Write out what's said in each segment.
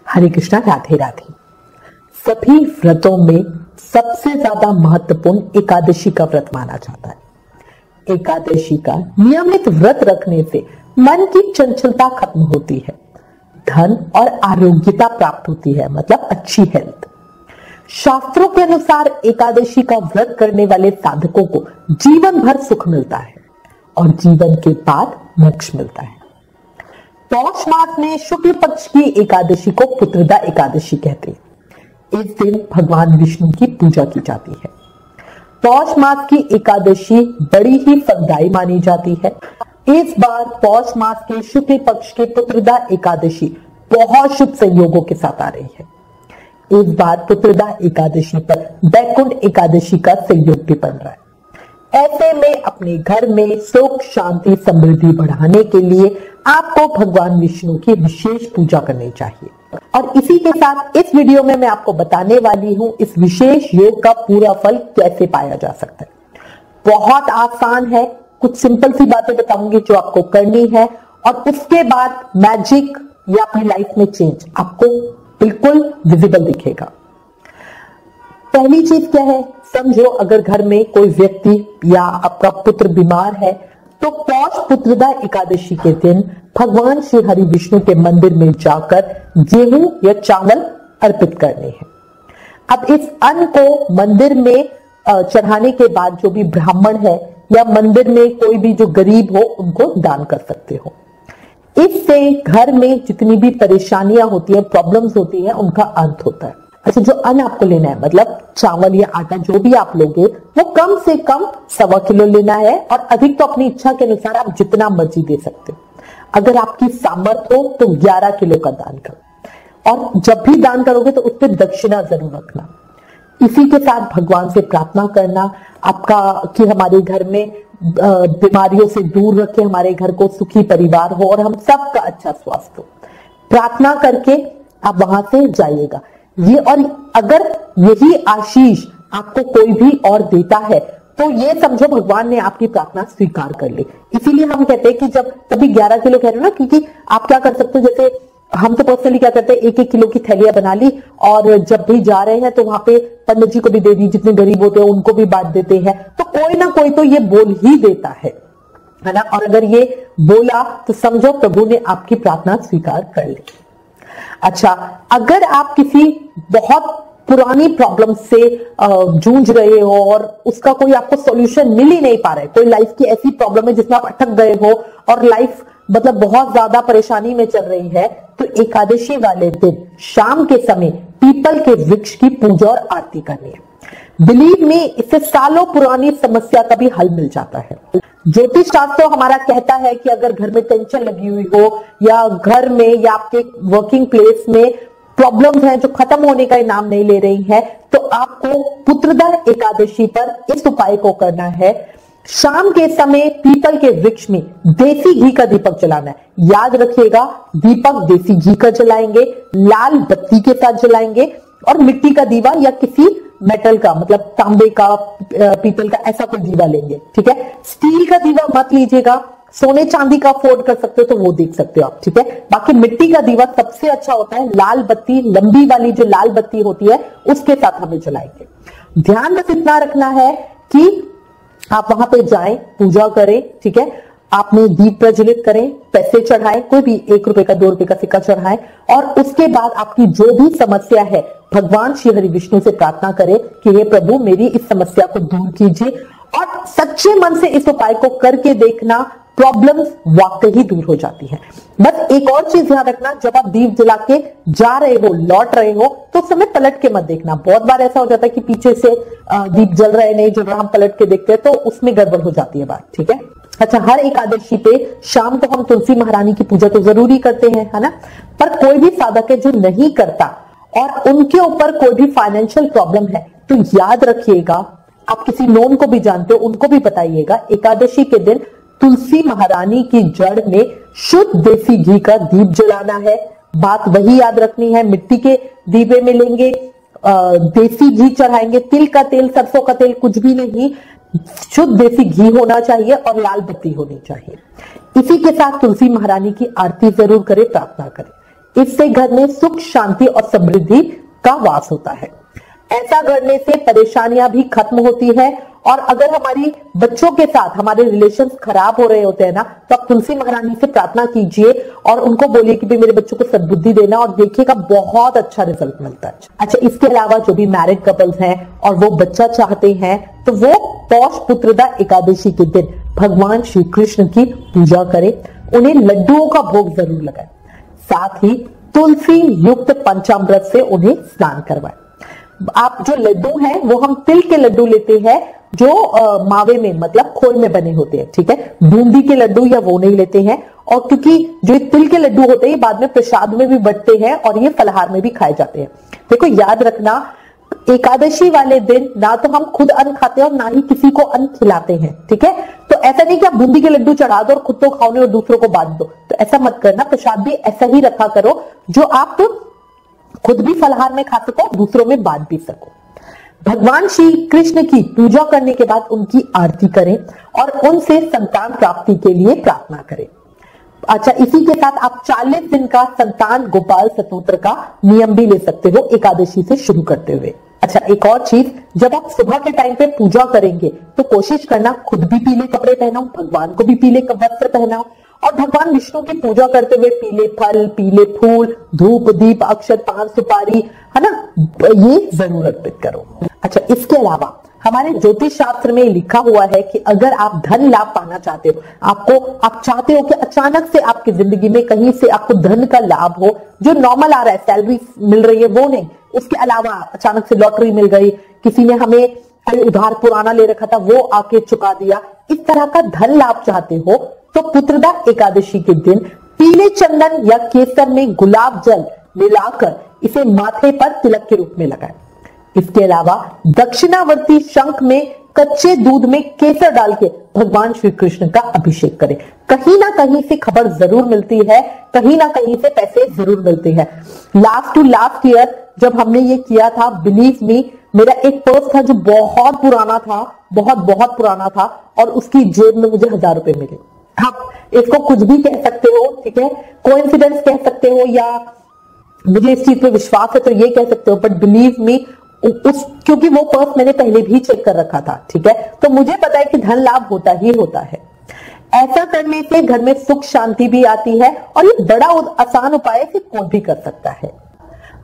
हरे कृष्णा, राधे राधे। सभी व्रतों में सबसे ज्यादा महत्वपूर्ण एकादशी का व्रत माना जाता है। एकादशी का नियमित व्रत रखने से मन की चंचलता खत्म होती है, धन और आरोग्यता प्राप्त होती है, मतलब अच्छी हेल्थ। शास्त्रों के अनुसार एकादशी का व्रत करने वाले साधकों को जीवन भर सुख मिलता है और जीवन के बाद मोक्ष मिलता है। पौष मास में शुक्ल पक्ष की एकादशी को पुत्रदा एकादशी कहते हैं। इस दिन भगवान विष्णु की पूजा की जाती है। पौष मास की एकादशी बड़ी ही फलदायी मानी जाती है। इस बार पौष मास के शुक्ल पक्ष की पुत्रदा एकादशी बहुत शुभ संयोगों के साथ आ रही है। इस बार पुत्रदा एकादशी पर वैकुंठ एकादशी का संयोग भी बन रहा है। ऐसे में अपने घर में सुख शांति समृद्धि बढ़ाने के लिए आपको भगवान विष्णु की विशेष पूजा करनी चाहिए। और इसी के साथ इस वीडियो में मैं आपको बताने वाली हूं इस विशेष योग का पूरा फल कैसे पाया जा सकता है। बहुत आसान है, कुछ सिंपल सी बातें बताऊंगी जो आपको करनी है और उसके बाद मैजिक या अपनी लाइफ में चेंज आपको बिल्कुल विजिबल दिखेगा। पहली चीज क्या है, समझो अगर घर में कोई व्यक्ति या आपका पुत्र बीमार है तो पौष पुत्रदा एकादशी के दिन भगवान श्री हरि विष्णु के मंदिर में जाकर गेहूं या चावल अर्पित करने हैं। अब इस अन्न को मंदिर में चढ़ाने के बाद जो भी ब्राह्मण है या मंदिर में कोई भी जो गरीब हो उनको दान कर सकते हो। इससे घर में जितनी भी परेशानियां होती है, प्रॉब्लम्स होती है, उनका अंत होता है। अच्छा, जो अन्न आपको लेना है, मतलब चावल या आटा जो भी आप लोगे, वो कम से कम 1.25 किलो लेना है और अधिक तो अपनी इच्छा के अनुसार आप जितना मर्जी दे सकते हो। अगर आपकी सामर्थ्य हो तो 11 किलो का दान करो और जब भी दान करोगे तो उस पर दक्षिणा जरूर रखना। इसी के साथ भगवान से प्रार्थना करना आपका कि हमारे घर में बीमारियों से दूर रखे, हमारे घर को सुखी परिवार हो और हम सबका अच्छा स्वास्थ्य हो। प्रार्थना करके आप वहां से जाइएगा। ये और अगर यही आशीष आपको कोई भी और देता है तो ये समझो भगवान ने आपकी प्रार्थना स्वीकार कर ली। इसीलिए हम कहते हैं कि जब तभी 11 किलो कह रहे हो ना, क्योंकि आप क्या कर सकते हो, जैसे हम तो पर्सनली क्या करते हैं, 1-1 किलो की थैलियां बना ली और जब भी जा रहे हैं तो वहां पे पंडित जी को भी दे दी, जितने गरीब होते हैं उनको भी बांट देते हैं। तो कोई ना कोई तो ये बोल ही देता है ना। और अगर ये बोला तो समझो प्रभु ने आपकी प्रार्थना स्वीकार कर ली। अच्छा, अगर आप किसी बहुत पुरानी प्रॉब्लम से जूझ रहे हो और उसका कोई आपको सॉल्यूशन मिल ही नहीं पा रहा है, कोई लाइफ की ऐसी प्रॉब्लम है जिसमें आप अटक गए हो और लाइफ मतलब बहुत ज्यादा परेशानी में चल रही है, तो एकादशी वाले दिन शाम के समय पीपल के वृक्ष की पूजा और आरती करनी है। बिलीव मी, इससे सालों पुरानी समस्या का भी हल मिल जाता है। ज्योतिष शास्त्र हमारा कहता है कि अगर घर में टेंशन लगी हुई हो या घर में या आपके वर्किंग प्लेस में प्रॉब्लम्स हैं जो खत्म होने का नाम नहीं ले रही है, तो आपको पुत्रदा एकादशी पर इस उपाय को करना है। शाम के समय पीपल के वृक्ष में देसी घी का दीपक जलाना है। याद रखिएगा, दीपक देसी घी का जलाएंगे, लाल बत्ती के साथ जलाएंगे और मिट्टी का दीवा या किसी मेटल का, मतलब तांबे का, पीतल का, ऐसा कोई दीवा लेंगे, ठीक है। स्टील का दीवा मत लीजिएगा, सोने चांदी का अफोर्ड कर सकते हो तो वो देख सकते हो आप, ठीक है। बाकी मिट्टी का दीवा सबसे अच्छा होता है। लाल बत्ती, लंबी वाली जो लाल बत्ती होती है उसके साथ हमें जलाएंगे। ध्यान बस इतना रखना है कि आप वहां पे जाएं, पूजा करें, ठीक है। आपने दीप प्रज्वलित करें, पैसे चढ़ाएं, कोई भी 1 रुपए का 2 रुपए का सिक्का चढ़ाएं और उसके बाद आपकी जो भी समस्या है भगवान श्री हरि विष्णु से प्रार्थना करें कि हे प्रभु मेरी इस समस्या को दूर कीजिए। और सच्चे मन से इस उपाय को करके देखना, प्रॉब्लम्स वाकई ही दूर हो जाती है। बस एक और चीज ध्यान रखना, जब आप दीप जला के जा रहे हो, लौट रहे हो, तो उस समय पलट के मत देखना। बहुत बार ऐसा हो जाता है कि पीछे से दीप जल रहा है, नहीं जल रहा, हम पलट के देखते हैं तो उसमें गड़बड़ हो जाती है बात, ठीक है। अच्छा, हर एकादशी पे शाम को हम तुलसी महारानी की पूजा तो जरूरी करते हैं, है ना। पर कोई भी साधक है जो नहीं करता और उनके ऊपर कोई भी फाइनेंशियल प्रॉब्लम है तो याद रखिएगा, आप किसी नोन को भी जानते हो उनको भी बताइएगा, एकादशी के दिन तुलसी महारानी की जड़ में शुद्ध देसी घी का दीप जलाना है। बात वही याद रखनी है, मिट्टी के दीपे में लेंगे, देसी घी चढ़ाएंगे, तिल का तेल, सरसों का तेल, कुछ भी नहीं, शुद्ध देसी घी होना चाहिए और लाल बत्ती होनी चाहिए। इसी के साथ तुलसी महारानी की आरती जरूर करें, प्रार्थना करें। इससे घर में सुख, शांति और समृद्धि का वास होता है। ऐसा करने से परेशानियां भी खत्म होती है। और अगर हमारी बच्चों के साथ हमारे रिलेशंस खराब हो रहे होते हैं ना, तो आप तुलसी महारानी से प्रार्थना कीजिए और उनको बोलिए कि भाई मेरे बच्चों को सद्बुद्धि देना, और देखिएगा बहुत अच्छा रिजल्ट मिलता है। अच्छा, इसके अलावा जो भी मैरिड कपल्स हैं और वो बच्चा चाहते हैं, तो वो पौष पुत्रदा एकादशी के दिन भगवान श्री कृष्ण की पूजा करें, उन्हें लड्डुओं का भोग जरूर लगाएं, साथ ही तुलसी युक्त पंचामृत से उन्हें स्नान करवाएं। आप जो लड्डू हैं वो हम तिल के लड्डू लेते हैं जो मावे में मतलब खोए में बने होते हैं, ठीक है। बूंदी के लड्डू या वो नहीं लेते हैं, और क्योंकि जो तिल के लड्डू होते हैं बाद में प्रसाद में भी बंटते हैं और ये फलाहार में भी खाए जाते हैं। देखो याद रखना, एकादशी वाले दिन ना तो हम खुद अन्न खाते हैं और ना ही किसी को अन्न खिलाते हैं, ठीक है। तो ऐसा नहीं कि आप बूंदी के लड्डू चढ़ा दो और खुद तो खाओ नहीं और दूसरों को बांट दो, तो ऐसा मत करना। प्रसाद भी ऐसा ही रखा करो जो आप खुद भी फलाहार में खा सको, दूसरों में बांट भी सको। भगवान श्री कृष्ण की पूजा करने के बाद उनकी आरती करें और उनसे संतान प्राप्ति के लिए प्रार्थना करें। अच्छा, इसी के साथ आप 40 दिन का संतान गोपाल स्तोत्र का नियम भी ले सकते हो एकादशी से शुरू करते हुए। अच्छा, एक और चीज, जब आप सुबह के टाइम पे पूजा करेंगे तो कोशिश करना खुद भी पीले कपड़े पहनाओ, भगवान को भी पीले वस्त्र पहनाओ, और भगवान विष्णु की पूजा करते हुए पीले फल, पीले फूल, धूप, दीप, अक्षत, पान, सुपारी, है ना, ये जरूर अर्पित करो। अच्छा, इसके अलावा हमारे ज्योतिष शास्त्र में लिखा हुआ है कि अगर आप धन लाभ पाना चाहते हो, आप चाहते हो कि अचानक से आपकी जिंदगी में कहीं से आपको धन का लाभ हो, जो नॉर्मल आ रहा है, सैलरी मिल रही है वो नहीं, उसके अलावा अचानक से लॉटरी मिल गई, किसी ने हमें कोई उधार पुराना ले रखा था वो आके चुका दिया, इस तरह का धन लाभ चाहते हो तो पुत्रदा एकादशी के दिन पीले चंदन या केसर में गुलाब जल मिलाकर इसे माथे पर तिलक के रूप में लगाएं। इसके अलावा दक्षिणावर्ती शंख में कच्चे दूध में केसर डाल के भगवान श्री कृष्ण का अभिषेक करें। कहीं ना कहीं से खबर जरूर मिलती है, कहीं ना कहीं से पैसे जरूर मिलते हैं। लास्ट ईयर जब हमने ये किया था, बिलीव मी, मेरा एक पर्स था जो बहुत पुराना था, बहुत पुराना था, और उसकी जेब में मुझे 1000 रुपए मिले। आप इसको कुछ भी कह सकते हो, ठीक है, कोइंसिडेंस कह सकते हो, या मुझे इस चीज पे विश्वास है तो ये कह सकते हो, बट बिलीव मी, क्योंकि वो पर्स मैंने पहले भी चेक कर रखा था, ठीक है, तो मुझे पता है कि धन लाभ होता ही होता है। ऐसा करने से घर में सुख शांति भी आती है, और ये बड़ा आसान उपाय है, कोई भी कर सकता है।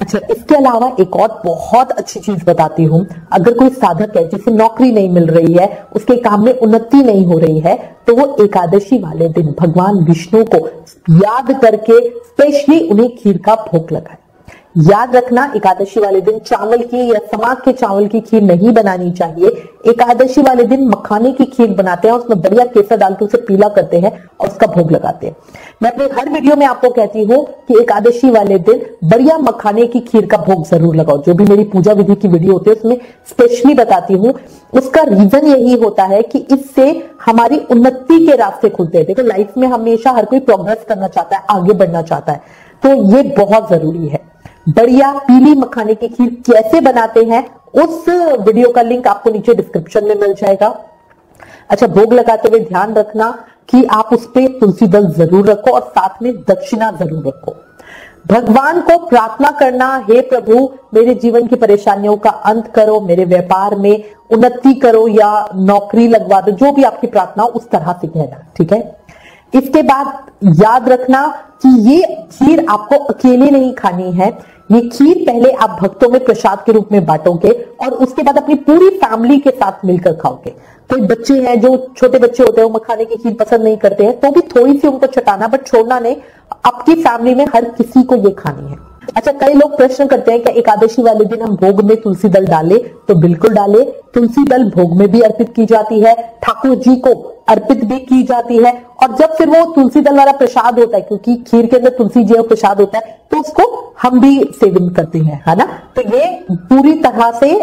अच्छा, इसके अलावा एक और बहुत अच्छी चीज बताती हूं, अगर कोई साधक है जिसे नौकरी नहीं मिल रही है, उसके काम में उन्नति नहीं हो रही है, तो वो एकादशी वाले दिन भगवान विष्णु को याद करके स्पेशली उन्हें खीर का भोग लगाए। याद रखना, एकादशी वाले दिन चावल की या समाग के चावल की खीर नहीं बनानी चाहिए। एकादशी वाले दिन मखाने की खीर बनाते हैं, उसमें बढ़िया केसर डाल के उसे पीला करते हैं और उसका भोग लगाते हैं। मैं अपने हर वीडियो में आपको कहती हूँ कि एकादशी वाले दिन बढ़िया मखाने की खीर का भोग जरूर लगाओ। जो भी मेरी पूजा विधि की वीडियो होती है उसमें स्पेशली बताती हूँ। उसका रीजन यही होता है कि इससे हमारी उन्नति के रास्ते खुलते हैं। देखो, लाइफ में हमेशा हर कोई प्रोग्रेस करना चाहता है, आगे बढ़ना चाहता है, तो ये बहुत जरूरी है। बढ़िया पीली मखाने की खीर कैसे बनाते हैं उस वीडियो का लिंक आपको नीचे डिस्क्रिप्शन में मिल जाएगा। अच्छा, भोग लगाते हुए ध्यान रखना कि आप उस पे तुलसी दल जरूर रखो और साथ में दक्षिणा जरूर रखो। भगवान को प्रार्थना करना, हे प्रभु मेरे जीवन की परेशानियों का अंत करो, मेरे व्यापार में उन्नति करो या नौकरी लगवा दो, जो भी आपकी प्रार्थना हो उस तरह से कहना, ठीक है। इसके बाद याद रखना कि ये खीर आपको अकेले नहीं खानी है, ये खीर पहले आप भक्तों में प्रसाद के रूप में बांटोगे और उसके बाद अपनी पूरी फैमिली के साथ मिलकर खाओगे। कोई बच्चे हैं जो छोटे बच्चे होते हैं, वो मखाने की खीर पसंद नहीं करते हैं, तो भी थोड़ी सी उनको चटाना, बट छोड़ना नहीं। आपकी फैमिली में हर किसी को ये खानी है। अच्छा, कई लोग प्रश्न करते हैं कि एकादशी वाले दिन हम भोग में तुलसी दल डालें, तो बिल्कुल डालें। तुलसी दल भोग में भी अर्पित की जाती है, ठाकुर जी को अर्पित भी की जाती है, और जब फिर वो तुलसी दल वाला प्रसाद होता है, क्योंकि खीर के अंदर तुलसी जी प्रसाद होता है, तो उसको हम भी सेवन करते हैं, है ना। तो ये पूरी तरह से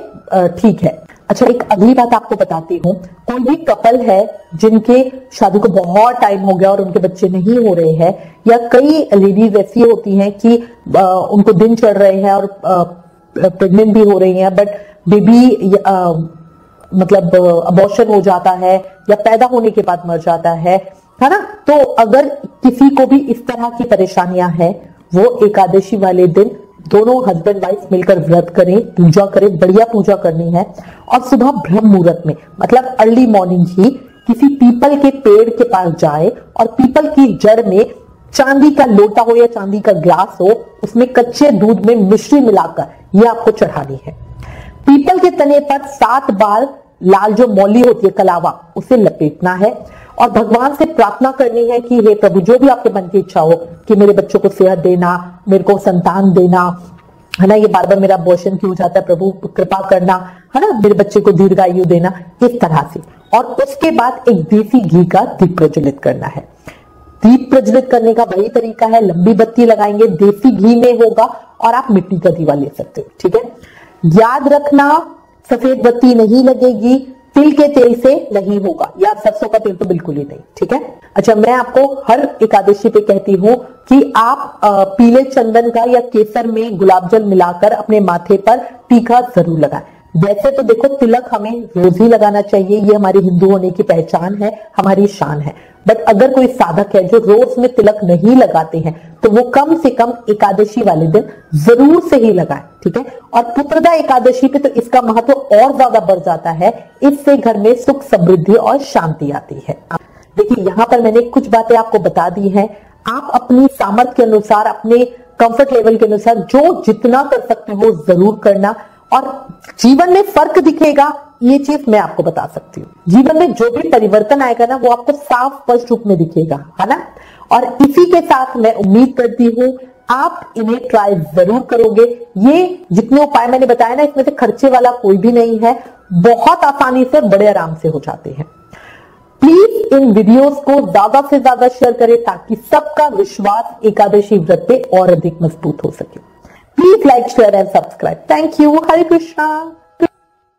ठीक है। अच्छा, एक अगली बात आपको बताती हूँ, कोई भी कपल है जिनके शादी को बहुत टाइम हो गया और उनके बच्चे नहीं हो रहे हैं, या कई लेडीज ऐसी होती हैं कि उनको दिन चढ़ रहे हैं और प्रेग्नेंट भी हो रही हैं, बट बेबी मतलब अबॉर्शन हो जाता है या पैदा होने के बाद मर जाता है ना। तो अगर किसी को भी इस तरह की परेशानियां हैं, वो एकादशी वाले दिन दोनों हस्बैंड वाइफ मिलकर व्रत करें, पूजा करें, बढ़िया पूजा करनी है। और सुबह ब्रह्म मुहूर्त में, मतलब अर्ली मॉर्निंग ही किसी पीपल के पेड़ के पास जाए और पीपल की जड़ में चांदी का लोटा हो या चांदी का ग्लास हो, उसमें कच्चे दूध में मिश्री मिलाकर ये आपको चढ़ानी है। पीपल के तने पर 7 बार लाल जो मौली होती है कलावा, उसे लपेटना है और भगवान से प्रार्थना करनी है कि हे प्रभु, जो भी आपके मन की इच्छा हो कि मेरे बच्चों को सेहत देना, मेरे को संतान देना, है ना, ये बार बार मेरा अबॉर्शन क्यों हो जाता है, प्रभु कृपा करना, है ना, मेरे बच्चे को दीर्घायु देना, इस तरह से। और उसके बाद एक देसी घी का दीप प्रज्वलित करना है। दीप प्रज्वलित करने का वही तरीका है, लंबी बत्ती लगाएंगे, देसी घी में होगा और आप मिट्टी का दीवा ले सकते हो, ठीक है। याद रखना, सफेद बत्ती नहीं लगेगी, तिल के तेल से नहीं होगा, या सरसों का तेल तो बिल्कुल ही नहीं, ठीक है। अच्छा, मैं आपको हर एकादशी पे कहती हूँ कि आप पीले चंदन का या केसर में गुलाब जल मिलाकर अपने माथे पर टीका जरूर लगाएं। वैसे तो देखो, तिलक हमें रोज ही लगाना चाहिए, ये हमारी हिंदू होने की पहचान है, हमारी शान है। बट अगर कोई साधक है जो रोज में तिलक नहीं लगाते हैं, तो वो कम से कम एकादशी वाले दिन जरूर से ही लगाएं, ठीक है। और पुत्रदा एकादशी पे तो इसका महत्व और ज्यादा बढ़ जाता है, इससे घर में सुख समृद्धि और शांति आती है। देखिए, यहाँ पर मैंने कुछ बातें आपको बता दी हैं, आप अपनी सामर्थ्य के अनुसार, अपने कंफर्ट लेवल के अनुसार जो जितना कर सकते हो जरूर करना, और जीवन में फर्क दिखेगा, ये चीज मैं आपको बता सकती हूँ। जीवन में जो भी परिवर्तन आएगा ना, वो आपको साफ स्पष्ट रूप में दिखेगा, है ना। और इसी के साथ मैं उम्मीद करती हूँ आप इन्हें ट्राई जरूर करोगे। ये जितने उपाय मैंने बताया ना, इसमें से खर्चे वाला कोई भी नहीं है, बहुत आसानी से, बड़े आराम से हो जाते हैं। प्लीज इन वीडियोस को ज्यादा से ज्यादा शेयर करें ताकि सबका विश्वास एकादशी व्रत पे और अधिक मजबूत हो सके। Please like, share and subscribe. Thank you. Hare Krishna.